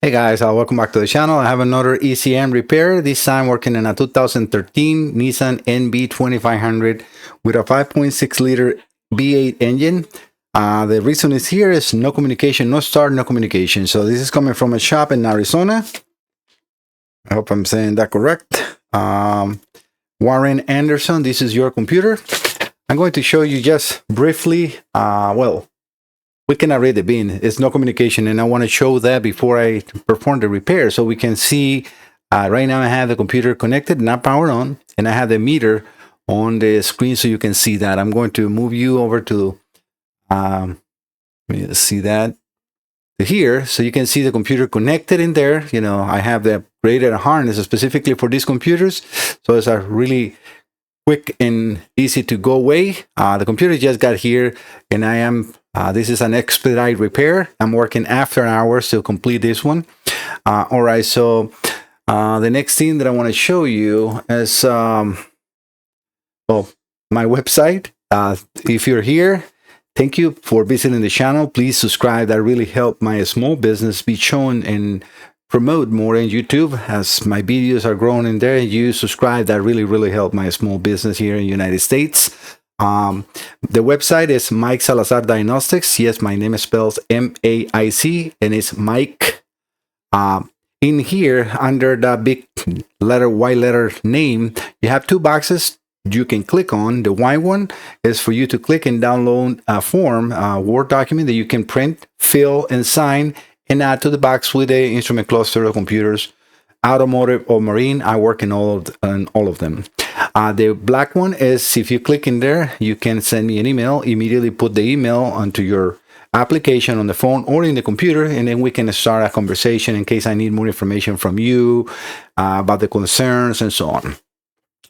Hey guys, welcome back to the channel. I have another ECM repair, this time working in a 2013 Nissan NV2500 with a 5.6 liter V8 engine. The reason it's here is no communication, no start, no communication. So this is coming from a shop in Arizona. I hope I'm saying that correct. Warren Anderson, this is your computer. I'm going to show you just briefly, we cannot read the bin. It's no communication, and I want to show that before I perform the repair so we can see. Right now I have the computer connected, not powered on, and I have the meter on the screen so you can see that. I'm going to move you over to see that to here so you can see the computer connected in there. You know, I have the upgraded harness specifically for these computers, so it's a really quick and easy to go way. The computer just got here, and I am this is an expedite repair. I'm working after hours to complete this one. All right, so the next thing that I want to show you is my website. If you're here, thank you for visiting the channel. Please subscribe. That really helped my small business be shown and promote more in YouTube as my videos are growing in there. And you subscribe, that really helped my small business here in the United States. The website is Mike Salazar Diagnostics. Yes, my name is spelled M-A-I-C, and it's Mike. In here, under the big letter, white letter name, you have two boxes you can click on. The white one is for you to click and download a form, a Word document that you can print, fill, and sign, and add to the box with the instrument cluster of computers, automotive or marine. I work in all of them. The black one is, if you click in there, you can send me an email, immediately put the email onto your application on the phone or in the computer, and then we can start a conversation in case I need more information from you about the concerns and so on.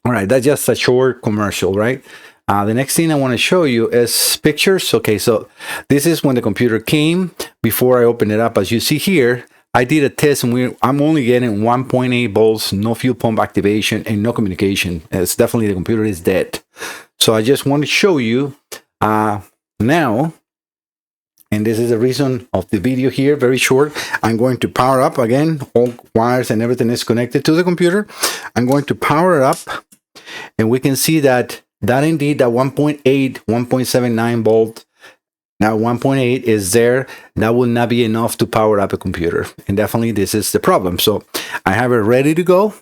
All right, that's just a short commercial, right? The next thing I want to show you is pictures. Okay, so this is when the computer came. Before I open it up, as you see here, I did a test, and I'm only getting 1.8 volts, no fuel pump activation, and no communication. It's definitely, the computer is dead. So I just want to show you now, and this is the reason of the video here, very short. I'm going to power up again. All wires and everything is connected to the computer. I'm going to power it up, and we can see that indeed, that 1.8, 1.79 volt, now 1.8 is there. That will not be enough to power up a computer, and definitely this is the problem. So I have it ready to go.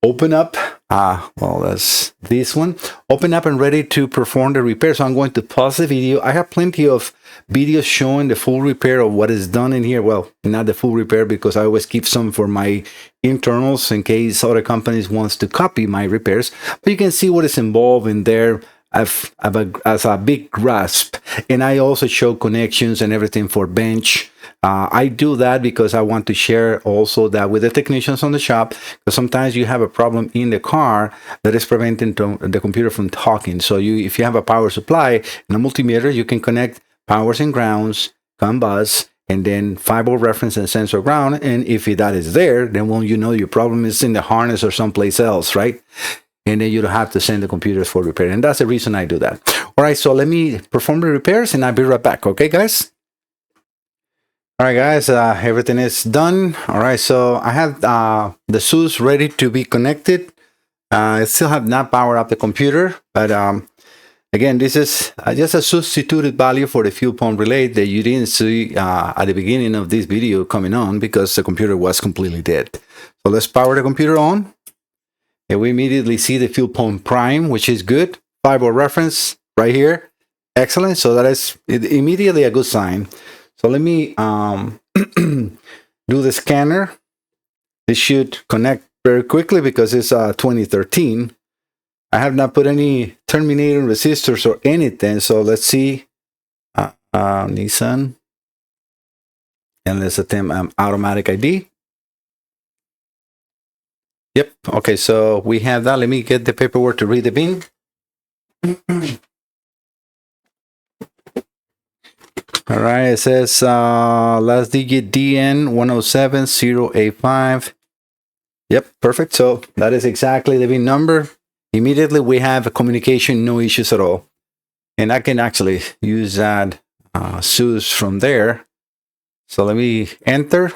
Open up, that's this one. Open up and ready to perform the repair. So I'm going to pause the video. I have plenty of videos showing the full repair of what is done in here. Well, not the full repair, because I always keep some for my internals in case other companies wants to copy my repairs. But you can see what is involved in there as a big grasp. And I also show connections and everything for bench. I do that because I want to share also that with the technicians on the shop, because sometimes you have a problem in the car that is preventing the computer from talking. So if you have a power supply and a multimeter, you can connect powers and grounds, COM bus, and then 5-volt reference and sensor ground. And if that is there, then you know your problem is in the harness or someplace else, right? And then you don't have to send the computers for repair. And that's the reason I do that. All right, so let me perform the repairs and I'll be right back. Okay, guys? All right, guys, everything is done. All right, so I have the SUS ready to be connected. I still have not powered up the computer, but again, this is just a substituted value for the fuel pump relay that you didn't see at the beginning of this video coming on because the computer was completely dead. So let's power the computer on. And we immediately see the fuel pump prime, which is good. 5-volt reference right here. Excellent. So that is immediately a good sign. So let me do the scanner. This should connect very quickly because it's 2013. I have not put any terminating resistors or anything. So let's see. Nissan. And let's attempt automatic ID. Yep. Okay, so we have that. Let me get the paperwork to read the bin. All right, it says last digit DN107085. Yep, perfect. So that is exactly the bin number. Immediately we have a communication, no issues at all. And I can actually use that SUS from there. So let me enter.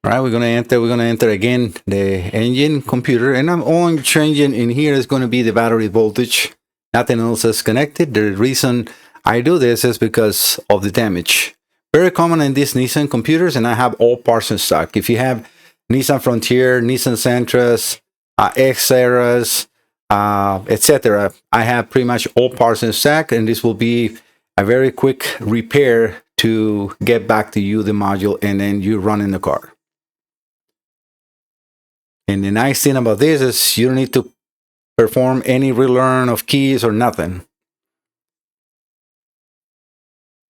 All right, we're gonna enter again the engine computer, and I'm only changing in here is going to be the battery voltage. Nothing else is connected. The reason I do this is because of the damage. Very common in these Nissan computers, and I have all parts in stock. If you have Nissan Frontier, Nissan Sentras, X-Eras, etc., I have pretty much all parts in stock, and this will be a very quick repair to get back to you the module, and then you run in the car. And the nice thing about this is you don't need to perform any relearn of keys or nothing.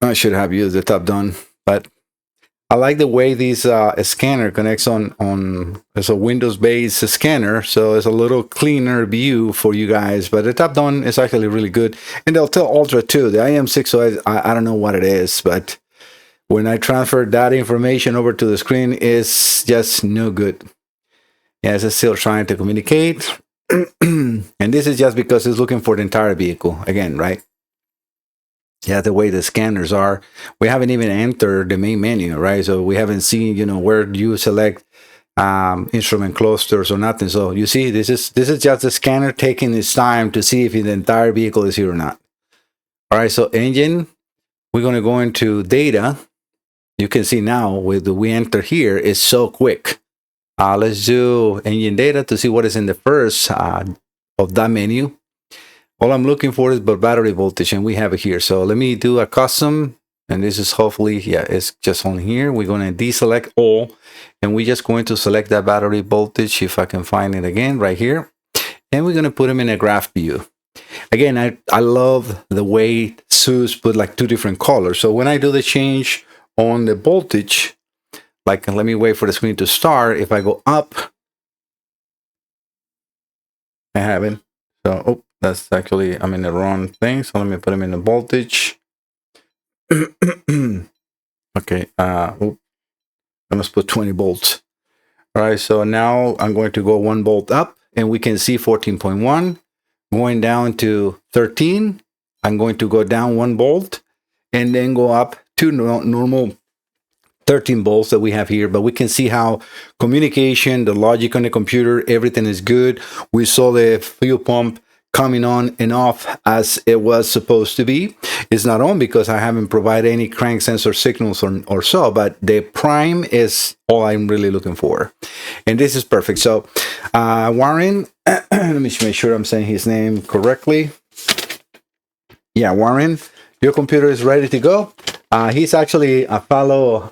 I should have used the top done, but I like the way this scanner connects on it's a Windows-based scanner, so it's a little cleaner view for you guys. But the top down is actually really good, and they'll tell Ultra too. The IM6, so I don't know what it is, but when I transfer that information over to the screen, it's just no good. Yeah, it's still trying to communicate. And this is just because it's looking for the entire vehicle again, right? Yeah, the way the scanners are. We haven't even entered the main menu, right? So we haven't seen, where you select instrument clusters or nothing. So you see, this is just the scanner taking its time to see if the entire vehicle is here or not. All right, so engine, we're going to go into data. You can see now with the we enter here is so quick. Let's do engine data to see what is in the first of that menu. All I'm looking for is the battery voltage, and we have it here. So let me do a custom, and this is hopefully, yeah, it's just on here. We're going to deselect all, and we're just going to select that battery voltage, if I can find it again, right here. And we're going to put them in a graph view. Again, I love the way SUS put like two different colors. So when I do the change on the voltage, like, let me wait for the screen to start. If I go up, I haven't. So, oh, that's actually, I'm in the wrong thing. So let me put them in the voltage. Okay. I must put 20 volts. All right. So now I'm going to go 1 volt up, and we can see 14.1 going down to 13. I'm going to go down 1 volt and then go up to normal 13 volts that we have here, but we can see how communication, the logic on the computer, everything is good. We saw the fuel pump coming on and off as it was supposed to be. It's not on because I haven't provided any crank sensor signals or so, but the prime is all I'm really looking for. And this is perfect. So Warren, let me make sure I'm saying his name correctly. Yeah, Warren, your computer is ready to go. He's actually a fellow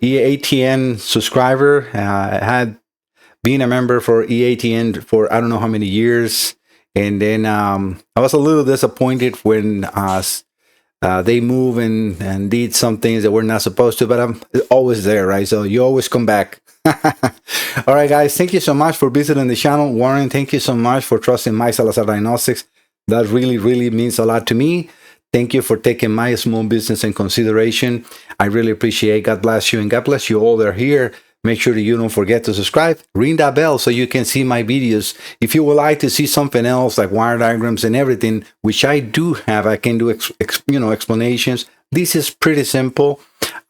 EATN subscriber. Had been a member for EATN for I don't know how many years, and then I was a little disappointed when they move and did some things that we're not supposed to. But I'm always there, right? So you always come back. All right, guys. Thank you so much for visiting the channel, Warren. Thank you so much for trusting Mike Salazar Diagnostics. That really, really means a lot to me. Thank you for taking my small business in consideration. I really appreciate it. God bless you, and God bless you all that are here. Make sure that you don't forget to subscribe. Ring that bell so you can see my videos. If you would like to see something else like wire diagrams and everything, which I do have, I can do explanations. This is pretty simple.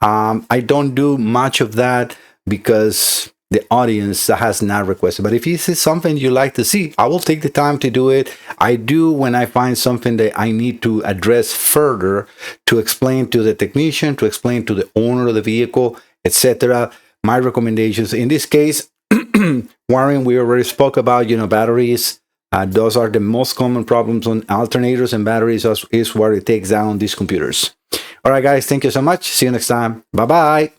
I don't do much of that because the audience has not requested. But if you see something you like to see, I will take the time to do it. I do when I find something that I need to address further, to explain to the technician, to explain to the owner of the vehicle, etc. My recommendations. In this case, Warren, we already spoke about, batteries. Those are the most common problems on alternators, and batteries is what it takes down these computers. All right, guys, thank you so much. See you next time. Bye-bye.